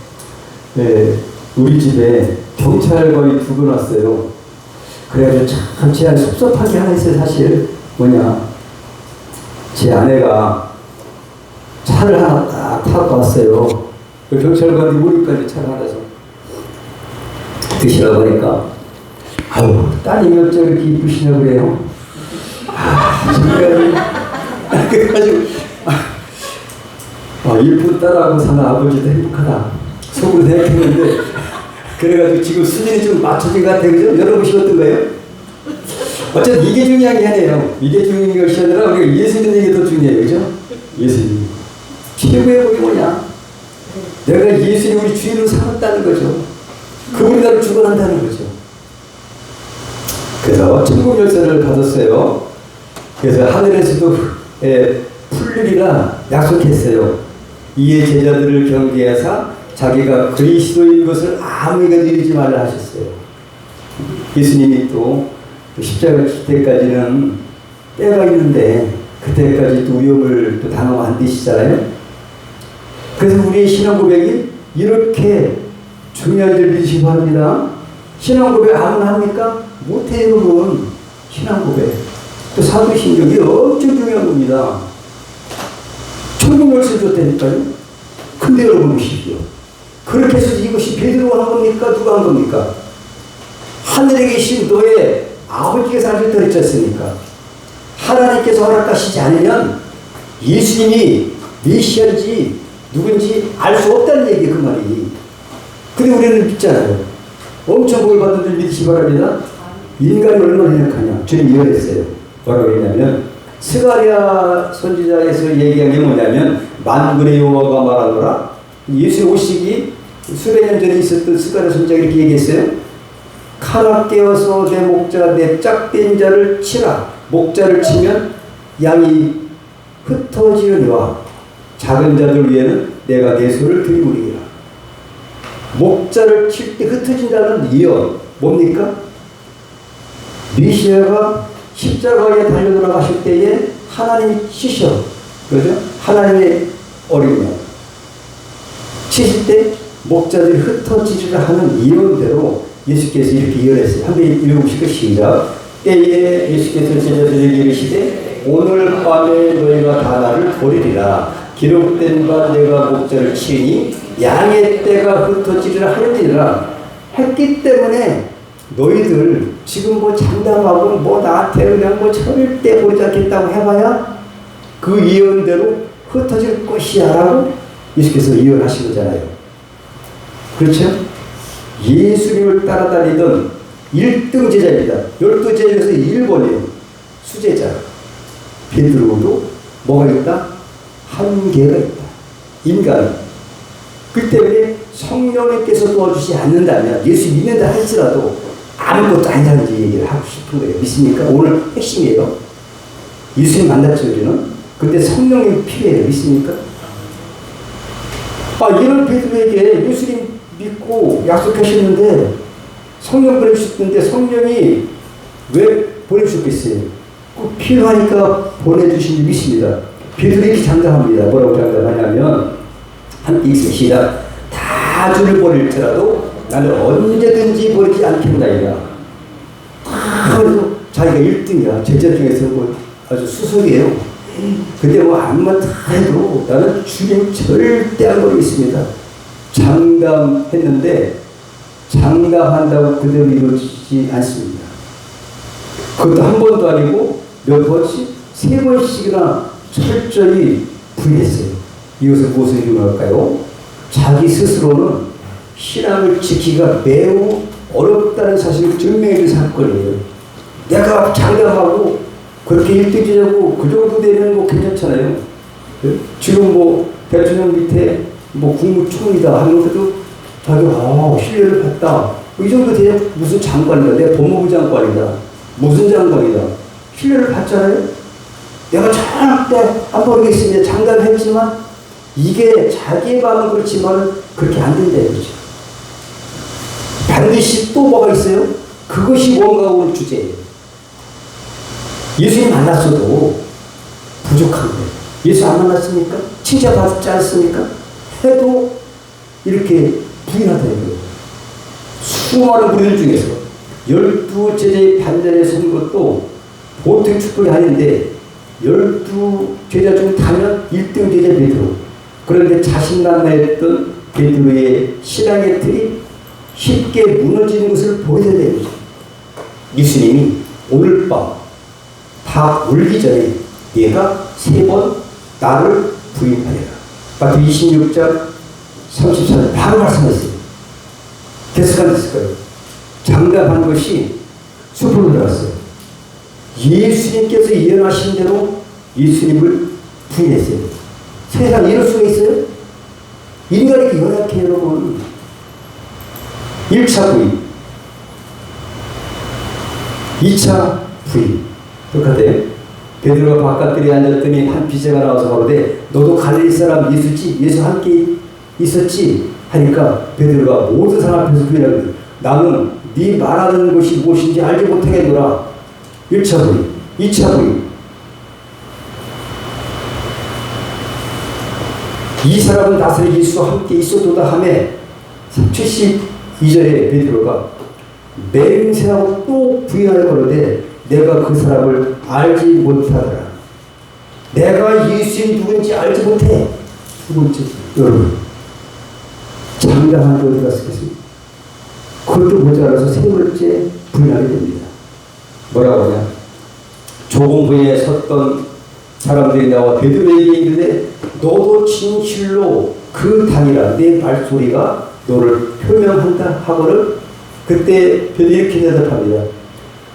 우리 집에 경찰관이 두 분 왔어요. 그래가지고 참 제 안에 섭섭한 게 하나 있어요. 사실 뭐냐 제 아내가 차를 하나 딱 타고 왔어요. 그 경찰관이 우리까지 차를 하나서 드시라고 하니까 아유 따님이 어쩜 이렇게 이쁘시냐고 그래요. 그래가지고 이쁜 딸하고 사는 아버지도 행복하다 속으로 생각했는데 그래가지고 지금 수준이 좀 맞춰진 것 같아요. 그죠? 여러분이 어떤가요? 어쨌든 이게 중요한 게 아니에요. 이게 중요한 것이 아니라 우리가 예수 믿는 게 더 중요해요. 그죠? 예수님 최고의 복이 뭐냐? 내가 예수님 우리 주인으로 삼았다는 거죠. 그분이 나를 주관한다는 거죠. 그래서 천국 열쇠를 받았어요. 그래서 하늘에서도 풀리리라 약속했어요. 이에 제자들을 경계하사 자기가 그리스도인 것을 아무에게 이르지 말라 하셨어요. 예수님이 또 십자가 질 때까지는 때가 있는데 그때까지 또 위험을 또 당하면 안 되시잖아요. 그래서 우리의 신앙 고백이 이렇게 중요한 줄 믿으시기 바랍니다. 신앙 고백 아무나 합니까? 못해요. 그건 신앙 고백. 또 사도신경이 엄청 중요한 겁니다. 천국 열쇠 줬다니까요. 근데 여러분 보십시오. 그렇게 해서 이것이 베드로가 한 겁니까? 누가 한 겁니까? 하늘에 계신 너의 아버지께서 하셨다 했지 않습니까? 하나님께서 허락하시지 않으면 예수님이 메시아인지 누군지 알 수 없다는 얘기예요. 그 말이. 근데 우리는 믿잖아요. 엄청 복을 받은 줄 믿으시기 바랍니다. 인간이 얼마나 연약하냐. 주님 이해했어요. 뭐라고 했냐면 스가랴 선지자에서 얘기한 게 뭐냐면 만군의 여호와가 말하노라. 예수 오시기 수백 년 전에 있었던 스가랴 선지자가 이렇게 얘기했어요. 칼아 깨어서 내 목자 내 짝된 자를 치라. 목자를 치면 양이 흩어지려니와 작은 자들 위에는 내가 내 손을 들이우리라. 목자를 칠 때 흩어진다는 예언 뭡니까? 메시아가 십자가에 달려 돌아가실 때에 하나님이 치셔, 그죠? 하나님의 어린 양 치실 때 목자들이 흩어지리라 하는 예언대로 예수께서 이렇게 예언했어요. 한번 읽어보실까요? 시작. 때에 예수께서 제자들에게 이르시되 오늘 밤에 너희가 다 나를 버리리라. 기록된 바 내가 목자를 치니 양의 떼가 흩어지리라 하였느니라 했기 때문에 너희들 지금 뭐 장담하고 뭐 나한테 그냥 뭐 절대 보지 않겠다고 해봐야 그 예언대로 흩어질 것이야 라고 예수께서 예언하신 거잖아요. 그렇죠? 예수님을 따라다니던 1등 제자입니다. 12제자 중에서 1번이에요. 수제자. 베드로도 뭐가 있다? 한계가 있다. 인간. 그 때문에 성령님께서 도와주지 않는다면 예수 믿는다 할지라도 아무것도 아니라는 얘기를 하고 싶은 거예요. 믿습니까? 오늘 핵심이에요. 예수님 만났죠, 우리는. 근데 성령님이 필요해요. 믿습니까? 이런 베드로에게 예수님 믿고 약속하셨는데 성령 보내주셨는데 성령이 왜 보내주셨겠어요? 꼭 필요하니까 보내주신 줄 믿습니다. 베드로 이렇게 장담합니다. 뭐라고 장담하냐면 함께 읽읍시다. 다 주를 버릴지라도 나는 언제든지 버리지 않겠나이다. 그래도 자기가 1등이야. 제자 중에서 뭐 아주 수석이에요. 근데 뭐 아무만 다 해도 나는 주님 절대 안 버리겠습니다. 장담했는데 장담한다고 그대로 이루어지지 않습니다. 그것도 한 번도 아니고 몇 번씩 3번씩이나 철저히 부인했어요. 이것을 무엇을 이유할까요? 자기 스스로는 신앙을 지키기가 매우 어렵다는 사실을 증명해 준 사건이에요. 내가 장담하고 그렇게 1등이라고 그 정도 되면 뭐 괜찮잖아요. 지금 뭐 대통령 밑에 뭐 국무총리다 하면서도 자기가 신뢰를 받다. 이 정도 되면 무슨 장관이다. 내가 법무부 장관이다. 무슨 장관이다. 신뢰를 받잖아요. 내가 절대 안 버리겠습니다. 장담했지만 이게 자기의 마음은 그렇지만 그렇게 안 된다 이거죠. 반드시 또 뭐가 있어요? 그것이 뭔가 오늘 주제예요. 예수님 만났어도 부족한 거예요. 예수 안 만났습니까? 칭찬받지 않습니까? 해도 이렇게 부인하다 이거예요. 수많은 무리들 중에서 12제자의 반전에 선 것도 보통 축복이 아닌데 12제자 중 타면 1등 제자 베드로. 그런데 자신만만했던 베드로의 신앙의 틀이 쉽게 무너지는 것을 보여야 됩니다. 예수님이 오늘 밤 다 울기 전에 얘가 3번 나를 부인하리라. 마태복음 26장 34절 바로 말씀했어요. 계속한 됐을까요? 장담한 것이 숲으로 들어갔어요. 예수님께서 예언하신 대로 예수님을 부인했어요. 세상 이럴 수가 있어요? 인간이 연약해요, 여러분. 1차 부인, 2차 부인. 똑같아요. 베드로가 바깥들에 앉았더니 한 비제가 나와서 가로되 너도 갈릴리 사람 예수지? 예수 함께 있었지? 하니까 베드로가 모든 사람 앞에서 부인하거든. 나는 네 말하는 것이 무엇인지 알지 못하겠노라. 1차 부인, 2차 부인. 이 사람은 나사렛 예수와 함께 있어도다 하며 72절에 베드로가 맹세하고 또 부인하여 가로되 내가 그 사람을 알지 못하더라. 내가 예수님이 누군지 알지 못해. 두 번째, 여러분 장담한 게 어디 갔겠습니까? 그것도 모자라서 3번째 부인하게 됩니다. 뭐라고 하냐? 조공부에 섰던 사람들이 나와 베드로에게 이르되 너도 진실로 그 당이라 내 발소리가 너를 표명한다 하고는 그때 베드로 이렇게 대답합니다.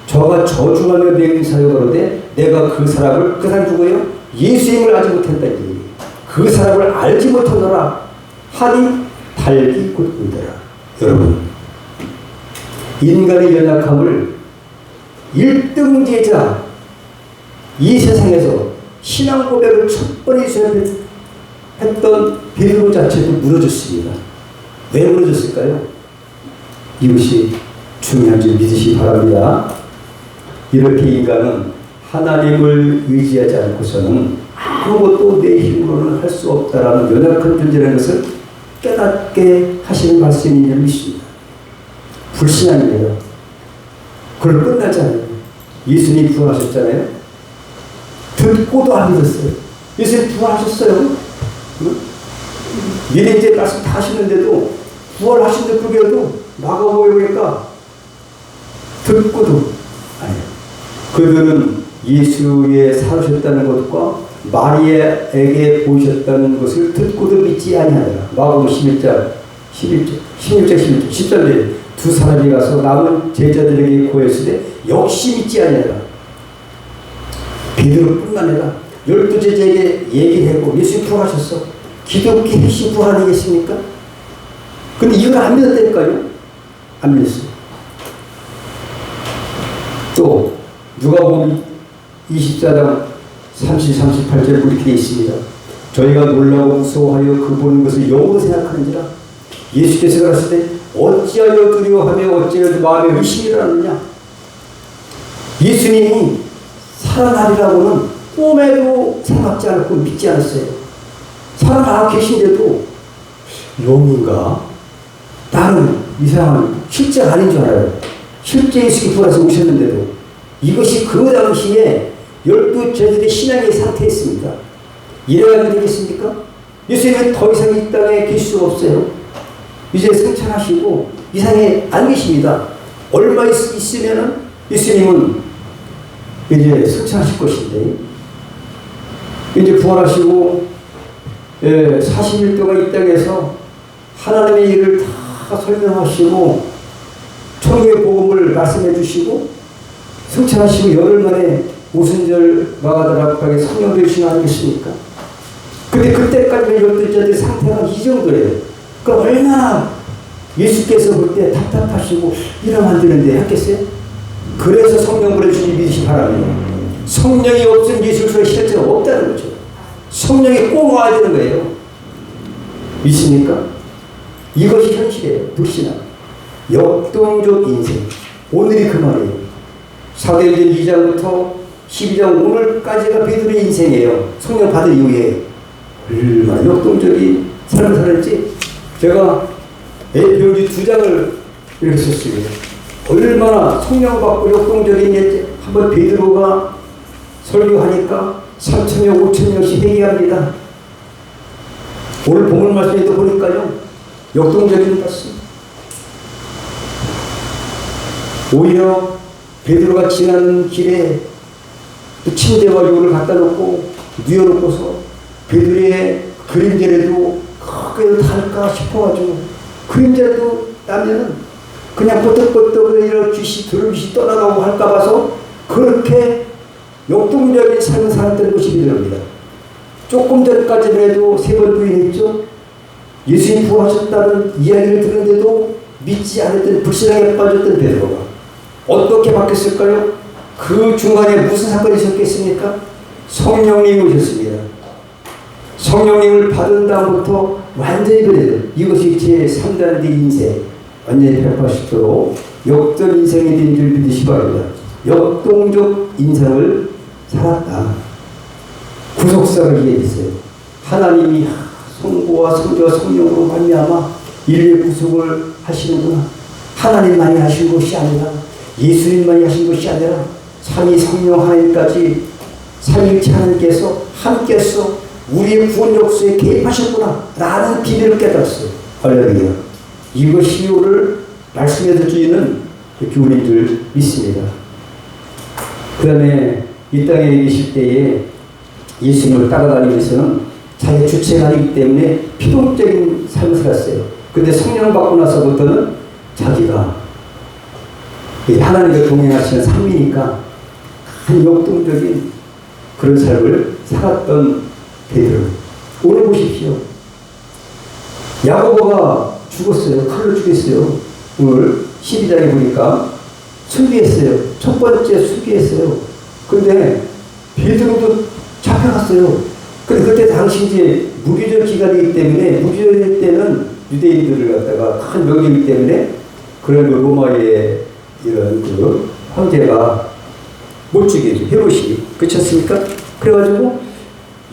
저가 저주하며 맹세하여 가로되 내가 그 사람을 그 사람 누구예요? 예수님을 알지 못한다. 그 사람을 알지 못하노라 하니 달기 곧 울더라. 여러분 인간의 연약함을 1등 제자 이 세상에서 신앙 고백을 첫 번에 했던 베드로 자체도 무너졌습니다. 왜 무너졌을까요? 이것이 중요한 줄 믿으시기 바랍니다. 이렇게 인간은 하나님을 의지하지 않고서는 아무것도 내 힘으로는 할 수 없다라는 연약한 존재라는 것을 깨닫게 하시는 말씀인 줄 믿습니다. 불신앙입니다. 그걸 끝나지 않아요. 예수님 부활하셨잖아요. 듣고도 안 믿었어요. 예수님 부활하셨어요. 미리 이제 말씀 다 하시는데도 부활하신 듯 그게도 마가복음에 보니까 듣고도 아니에요. 그들은 예수의 살으셨다는 것과 마리아에게 보이셨다는 것을 듣고도 믿지 아니하더라. 마가복음 11장 10절에 두 사람이 가서 남은 제자들에게 고했으되 역시 믿지 아니하더라. 베드로뿐만 아니라 12제자에게 얘기하고 예수님 부활하셨어. 기독교 핵심 부활 아니겠습니까? 근데 이걸 안 믿었다니까요. 안 믿었어요. 또 누가복음 24장 30, 38절 이렇게 되어 있습니다. 저희가 놀라고 무서워하여 그 보는 것을 영으로 생각하는지라. 예수께서 그랬을 때 어찌하여 두려워하며 어찌하여 마음에 의심을 하느냐. 예수님이 살아나리라고는 꿈에도 생각지 않았고 믿지 않았어요. 살아나 계신데도 영인가? 나는 이상한 실제 아닌 줄 알아요. 실제 예수께 돌아서 오셨는데도 이것이 그 당시에 12제자들의 신앙의 상태였습니다. 이래야 되겠습니까? 예수님은 더 이상 이 땅에 계실 수가 없어요. 이제 승천하시고 이 세상에 안 계십니다. 얼마 있으면은 예수님은 이제 승천하실 것인데 이제 부활하시고 40일 동안 이 땅에서 하나님의 일을 다 설명하시고 천국의 복음을 말씀해 주시고 승천하시고 열흘 만에 오순절 마가다락방에 성령되신 아니겠습니까? 근데 그때까지는 열두자들의 상태가 이 정도예요. 그럼 얼마나 예수께서 볼 때 답답하시고 이러면 안 되는데 했겠어요? 그래서 성령 보내주니 믿으시 바랍니다. 성령이 없으면 예수의 실제가 없다는 거죠. 성령이 꼭 와야 되는 거예요. 믿습니까? 이것이 현실이에요. 불신앙. 역동적 인생. 오늘이 그 말이에요. 사도행전 2장부터 12장 오늘까지가 베드로의 인생이에요. 성령 받은 이후에 얼마나 역동적인 삶을 살았지. 제가 에피오디 2장을 이렇게 썼습니다. 얼마나 성령 받고 역동적인 한번 베드로가 설교하니까 3,000명 5,000명씩 회개합니다. 오늘 본문 말씀에도 보니까요 역동적인 말씀. 오히려 베드로가 지나는 길에 침대와 요를 갖다 놓고 뉘어놓고서 베드로의 그림자라도 크게 달까 싶어가지고 그림자라도 따면은 그냥 뻗떡뻗떡 이런 쥐시 두루비시 떠나가고 할까 봐서 그렇게 역동적인 삶을 살았던 것이 베드로입니다. 조금 전까지만 해도 3번 부인했죠. 예수님 부활하셨다는 이야기를 듣는데도 믿지 않았던 불신앙에 빠졌던 베드로가 어떻게 바뀌었을까요? 그 중간에 무슨 사건이 있었겠습니까? 성령님이 오셨습니다. 성령님을 받은 다음부터 완전히 변해요. 이것이 제 3단계 인생 완전히 180도로 역전 인생이 된 줄 믿으시 바랍니다. 역동적 인생을 살았다. 구속사를 이해했어요. 하나님이 성부와 성자와 성령으로 말미암아 인류의 구속을 하시는구나. 하나님만이 하신 것이 아니라 예수님만이 하신 것이 아니라 삼위 성령 하나님까지 삼위일체 하나님께서 함께서 우리의 구원 역사에 개입하셨구나 라는 비밀을 깨달았어요. 할렐루야. 이것이 오늘 말씀에서 주인은 교훈인 줄 믿습니다. 그 다음에 이 땅에 계실 때에 예수님을 따라다니면서는 자기 주체가 아니기 때문에 피동적인 삶을 살았어요. 근데 성령을 받고 나서부터는 자기가 하나님과 동행하시는 삶이니까 한 역동적인 그런 삶을 살았던 베드로. 오늘 보십시오. 야고보가 죽었어요. 칼로 죽였어요. 오늘 12장에 보니까 순교했어요. 첫 번째 순교했어요. 근데 베드로도 잡혀갔어요. 근데 그때 당시 이제 무교절 기간이기 때문에 무교절 때는 유대인들을 갖다가 큰 명령이기 때문에 그런 로마의 이런 그 황제가 못 죽이죠. 헤롯이. 그렇지 않습니까? 그래가지고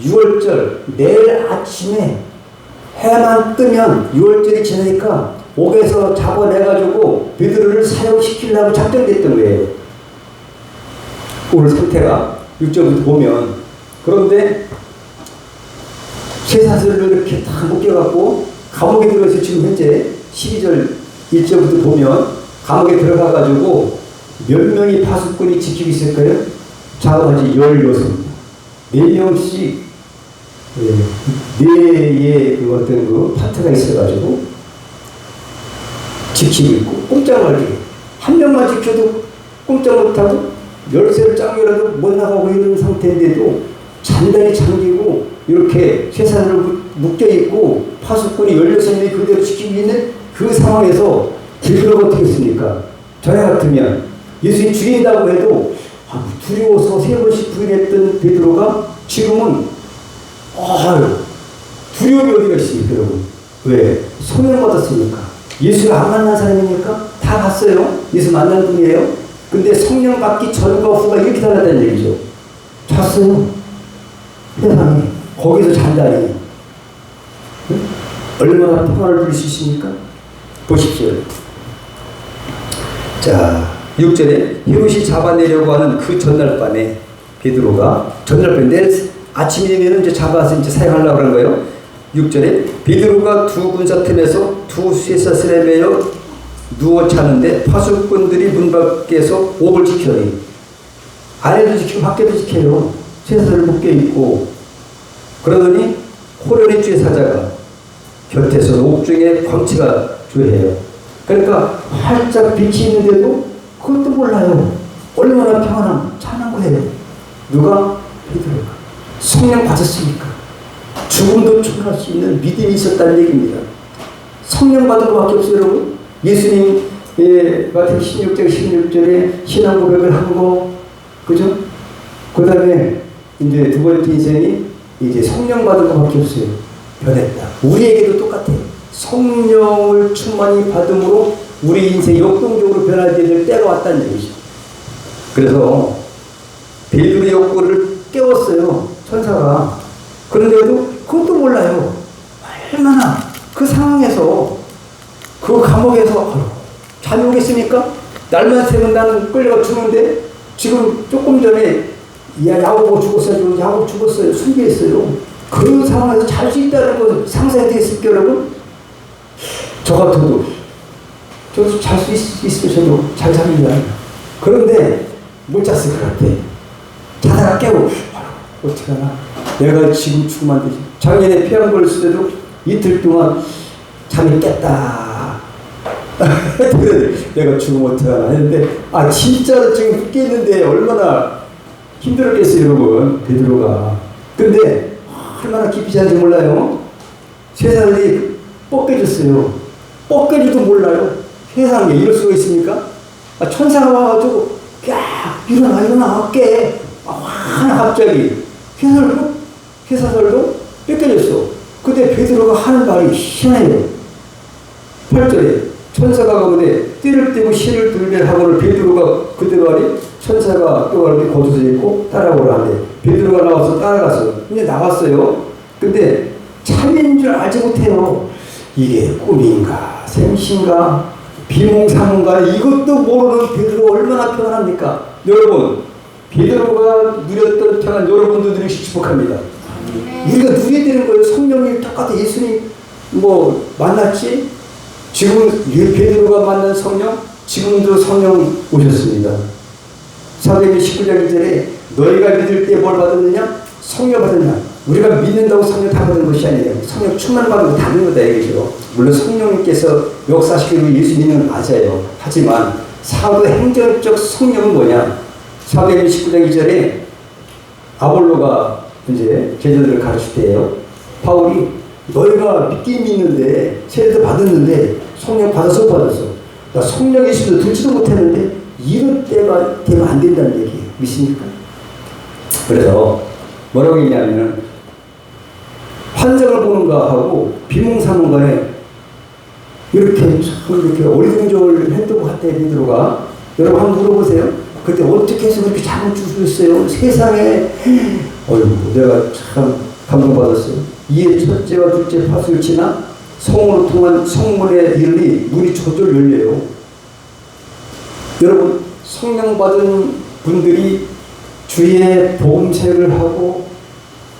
6월절 내일 아침에 해만 뜨면 6월절이 지나니까 옥에서 잡아내가지고 베드로를 사형시키려고 작정됐던 거예요. 오늘 상태가 6절부터 보면. 그런데 쇠사슬로 이렇게 다 묶여갖고 감옥에 들어가서 지금 현재 12절 1절부터 보면 감옥에 들어가가지고 몇 명이 파수꾼이 지키고 있을까요? 작업하지 16명. 4명씩 4개의 그 어떤 그 파트가 있어가지고 지키고 있고 꼼짝 말게 한 명만 지켜도 꼼짝 못하고 열쇠를 짱이라도 못 나가고 이런 상태인데도 잔단히 잠기고 이렇게 쇠사슬로 묶여있고 파수꾼이 16명이 그대로 지키고 있는 그 상황에서 베드로가 어떻게 했습니까? 저희 같으면 예수님 죽인다고 해도 두려워서 3번씩 부인했던 베드로가 지금은 두려움이 어디가 있습니까, 여러분? 왜? 소명을 받았으니까. 예수를 안 만난 사람이니까 다 봤어요. 예수 만난 분이에요. 근데 성령 받기 전과 후가 이렇게 달랐다는 얘기죠. 잤어요. 세상에. 거기서 잔다니. 얼마나 평화를 누릴 수 있습니까? 보십시오. 자, 6절에 헤롯이 잡아내려고 하는 그 전날 밤에 베드로가 전날 밤에 내일 아침이 되면 이제 잡아서 이제 사용하려고 하는 거예요. 6절에 베드로가 두 군사 틈에서 두 쇠사슬에 매여 누워 자는데 파수꾼들이 문 밖에서 옥을 지켜요. 안에도 지키고 밖에도 지켜요. 쇠사슬을 묶여 있고. 그러더니 호련히 죄사자가 곁에서 옥중에 광채가 조해요. 그러니까 활짝 빛이 있는데도 그것도 몰라요. 얼마나 평안함 찬한 거예요. 누가? 베드로가. 성령 받았으니까 죽음도 초월할 수 있는 믿음이 있었다는 얘기입니다. 성령 받은 것밖에 없어요, 여러분. 예수님 마태복음 16장 16절에 신앙 고백을 한 거, 그죠? 그 다음에 이제 두 번째 인생이 이제 성령 받은 것밖에 없어요. 변했다. 우리에게도 똑같아요. 성령을 충만히 받음으로 우리 인생이 역동적으로 변하게 될 때가 왔다는 얘기죠. 그래서 베드로의 욕구를 깨웠어요, 천사가. 그런데도 그것도 몰라요. 얼마나 그 상황에서 그 감옥에서 잠이 오겠습니까? 날만 새면 나는 끌려가 죽는데 지금 조금 전에 야고보 죽었어요. 야고보 죽었어요. 순교했어요. 그 상황에서 잘 수 있다는 건 상상이 되겠습니까, 여러분? 저 같아도 저도 잘 수 있으면 저도 잘 삽니다. 그런데 못 잤을 것 같아. 자다가 깨고 어떡하나. 내가 지금 죽으면 안 되지. 작년에 폐암 걸렸을 때도 이틀 동안 잠이 깼다. 내가 죽으면 어떡하나 했는데, 아 진짜 지금 깼는데 얼마나 힘들었겠어요, 여러분. 베드로가. 근데 얼마나 깊이 잔지 몰라요. 세상이 뻗겨졌어요. 뻗겨져도 몰라요. 세상에 이럴 수가 있습니까? 아, 천사가 와가지고 야 일어나 깨. 하나 갑자기 회사설도 뺏겨졌어. 근데 베드로가 하는 말이 희한해요. 8절에 천사가 가보되 띠를 띠고 실을 들게 하고를 베드로가 그대로 하니 천사가 또 이렇게 거두서 있고 따라오라 하는데 베드로가 나와서 따라갔어요. 이제 나왔어요. 근데 참인 줄 알지 못해요. 이게 꿈인가 생신가 비몽사몽가 이것도 모르는 베드로 얼마나 평안합니까? 여러분, 베드로가 누렸던 평안 여러분도 누리시 축복합니다. 우리가 누려야 되는 거예요. 성령이 똑같아. 예수님 뭐 만났지? 지금 베드로가 만난 성령, 지금도 성령 오셨습니다. 사도행전 19장 1절에 너희가 믿을 때 뭘 받았느냐? 성령 받았냐? 우리가 믿는다고 성령 다 받은 것이 아니에요. 성령 충만 받은 거 다른 거다 얘기죠. 물론 성령님께서 역사시키고 예수 믿는 건 맞아요. 하지만 사도 행정적 성령은 뭐냐? 사도행전 19장 2절에 아볼로가 이제 제자들을 가르칠 때예요. 바울이 너희가 믿긴 믿는데 세례도 받았는데 성령 받았어 못 받았어? 나 성령 예수도 듣지도 못했는데 이럴 때가 되면 안 된다는 얘기예요. 믿습니까? 그래서 뭐라고 했냐면은 환상을 보는가 하고 비몽사몽간에 이렇게 어리둥절 했던 것 같아요. 베드로가. 여러분 한번 물어보세요. 그때 어떻게 해서 그렇게 잠을 주셨어요? 세상에 내가 참 감동받았어요. 이에 첫째와 둘째 파수를 지나 성으로 통한 성문에 이르니 문이 저절로 열려요. 여러분, 성령 받은 분들이 주위에 복음색을 하고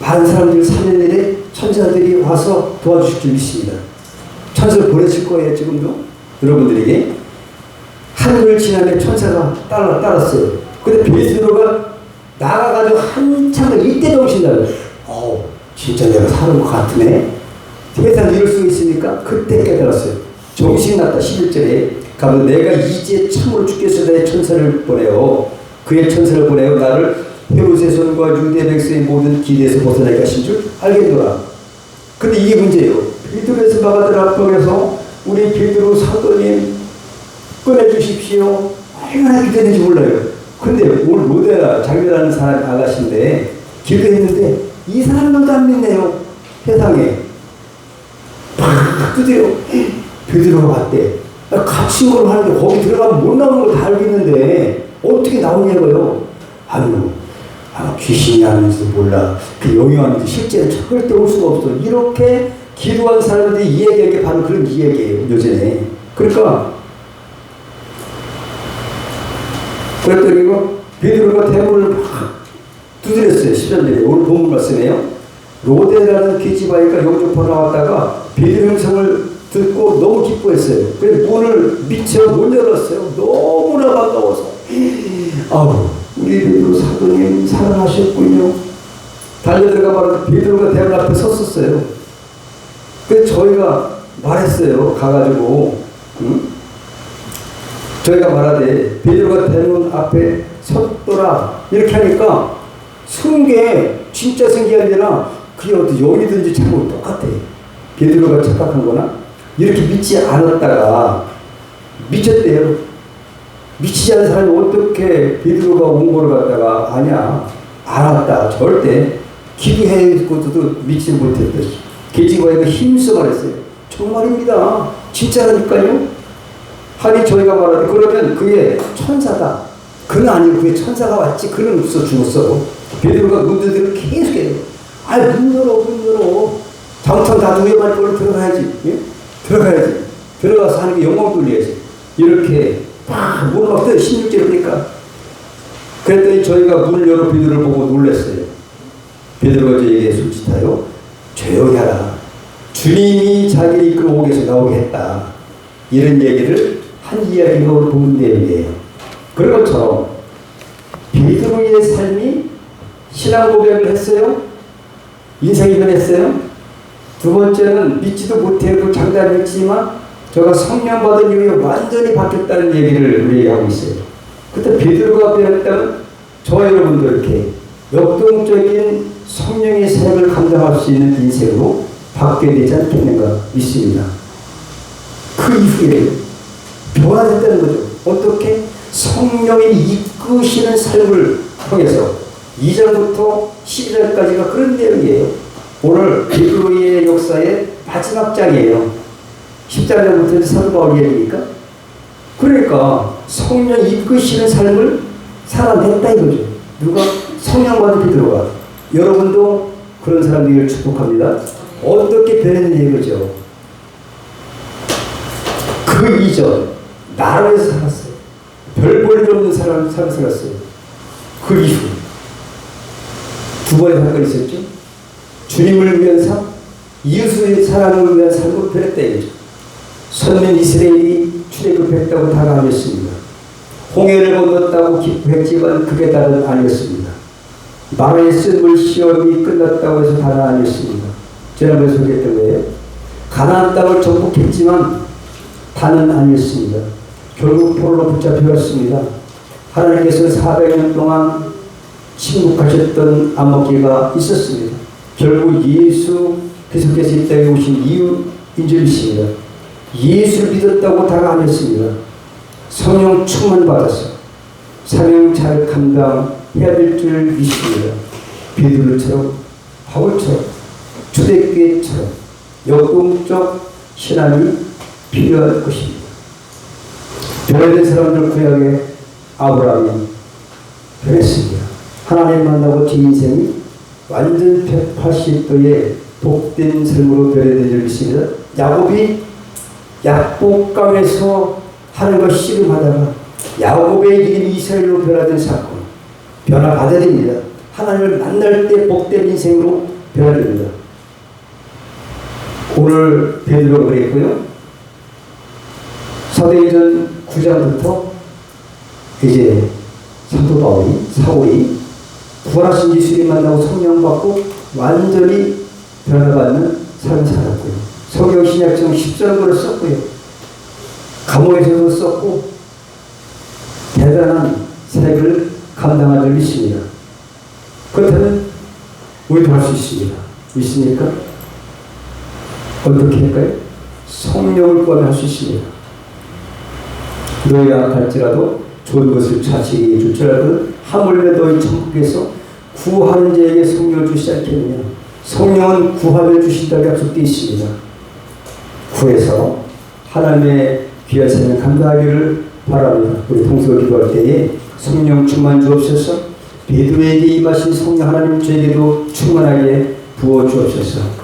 많은 사람들이 사는 일에 천사들이 와서 도와주실 줄 믿습니다. 천사를 보내실 거예요. 지금도 여러분들에게. 하늘을 지나면 천사가 따랐어요. 근데 베드로가 나가가지고 한참을 이때 정신나요. 진짜 내가 사는 것 같으네. 세상 이럴 수 있습니까? 그때 깨달았어요. 정신이 났다. 11절에 가면 내가 이제 참으로 주께서 내 천사를 보내요. 그의 천사를 보내요. 나를 헤롯의 손과 유대 백성의 모든 길에서 벗어나게 하신 줄 알겠노라. 근데 이게 문제예요. 베드로에서 마가들 앞방에서 우리 베드로 사도님 꺼내주십시오. 얼마나 기대되는지 몰라요. 근데 오늘 로데라 장미라는 사람 아가씨인데 기도했는데 이 사람들도 안 믿네요. 세상에. 두드려. 베드로가 봤대. 갇힌 걸 하는데 거기 들어가면 못 나오는 걸 다 알고 있는데 어떻게 나오냐고요. 아유, 귀신이 하면서 몰라. 그 영이하면서 실제로 절대 올 수가 없어. 이렇게 기도한 사람들이 이야기한 게 바로 그런 이야기예요. 요즘에. 그러니까 그랬더니 베드로가 대문을 막 두드렸어요. 10절에 오늘 본문 말씀이에요. 로데라는 계집아이가 영접하러 나왔다가 베드로 음성을 듣고 너무 기뻐했어요. 그래서 문을 미쳐 못 열었어요. 너무나 반가워서. 아우, 우리 베드로 사도님 살아나셨군요. 달려들어가 말하는데 베드로가 대문 앞에 섰었어요. 그래서 저희가 말했어요. 가가지고 저희가 말하되 베드로가 대문 앞에 섰더라 이렇게 하니까 승계 진짜 승계 아니라 그게 어떤 영이든지 참고 똑같아. 베드로가 착각한 거나 이렇게 믿지 않았다가 미쳤대요. 미치지 않은 사람이 어떻게 베드로가 온 거를 갖다가 아냐 알았다. 절대 기도해고도 믿지 못했다. 계집아이가 힘써 말했어요. 정말입니다. 진짜라니까요. 하니 저희가 말하되 그러면 그게 천사다. 그는 아니고 그게 천사가 왔지. 그는 없어 죽었어. 베드로가 문들대로 계속해요. 문 열어. 장창 다 누에만 걸로 들어가야지. 예? 들어가야지. 들어가서 하는 게 영광 돌려야지. 이렇게 막 문을 막 뜯어 16절에 보니까. 그랬더니 저희가 문을 열어 베드로를 보고 놀랐어요. 베드로가 저에게 손짓하여 조용히 하라. 주님이 자기를 이끌어 오게 해서 나오게 했다. 이런 얘기를 한 이야기가 오늘 본문 내용이에요. 그런 것처럼 베드로의 삶이 신앙 고백을 했어요. 인생이 변했어요. 두 번째는 믿지도 못하고 장담했지만 저가 성령 받은 이후에 완전히 바뀌었다는 얘기를 우리 하고 있어요. 그때 베드로가 배웠다면 저와 여러분도 이렇게 역동적인 성령의 삶을 감당할 수 있는 인생으로 바뀌어야 되지 않겠는가 믿습니다. 그 이후에 변화됐다는 거죠. 어떻게? 성령이 이끄시는 삶을 통해서 2절부터 12절까지가 그런 내용이에요. 오늘 베드로의 역사의 마지막 장이에요. 14절부터 사도 바울 이야기니까. 그러니까 성령 이끄시는 삶을 살아냈다 이거죠. 누가? 성령 받은 베드로가. 여러분도 그런 사람 되기를 축복합니다. 어떻게 변했느냐 이거죠. 그 이전 나라에서 살았어요. 별 볼 일 없는 삶을 살았어요. 그 이후 두 번의 사건이 있었죠. 주님을 위한 삶, 이웃의 사랑을 위한 삶으로 변했다 이거죠. 선민 이스라엘이 출애굽했다고 다가 아니었습니다. 홍해를 건넜다고 기뻐했지만 그게 다는 아니었습니다. 마라의 쓴물 시험이 끝났다고 해서 다는 아니었습니다. 지난번에 소개했던 거예요. 가나안 땅을 정복했지만 다는 아니었습니다. 결국 포로로 붙잡혀갔습니다. 하나님께서 400년 동안 침묵하셨던 암흑기가 있었습니다. 결국 예수 계속해서 이 땅에 오신 이유인 줄 믿습니다. 예수를 믿었다고 다가 아니었습니다. 성령 충만 받아서 사명 잘 감당해야 될 줄 믿습니다. 베드로처럼 바울처럼 초대교회처럼 역동적 신앙이 필요할 것입니다. 변화된 사람들 구약의 아브라함이 변했습니다. 하나님 만나고 제 인생이 완전 180도의 복된 삶으로 변화된 줄 믿습니다. 야곱이 약복강에서 하늘과 씨름하다가 야곱의 이름이 이스라엘로 변화된 사건, 변화받아야 됩니다. 하나님을 만날 때 복된 인생으로 변화됩니다. 오늘 베드로가 그랬고요. 사도행전 9장부터 이제 사도 사울이 부활하신 예수님 만나고 성령 받고 완전히 변화받는 삶을 살았고요. 성경 신약성 10절을 썼고요. 감옥에서도 썼고 대단한 사역을 감당할 줄 믿습니다. 그렇다면 우리도 할 수 있습니다. 믿습니까? 어떻게 할까요? 성령을 구하면 할 수 있습니다. 너희 악할지라도 좋은 것을 자식에게 줄지라도 하물며 너희 천국에서 구하는 자에게 성령을 주시지 않겠느냐. 성령은 구하며 주신다고 약속되어 있습니다. 구해서 하나님의 귀한 생명 감당하기를 바랍니다. 우리 동서 기도할 때에 성령 충만 주옵소서. 베드로에게 임하신 성령 하나님 저에게도 충만하게 부어 주옵소서.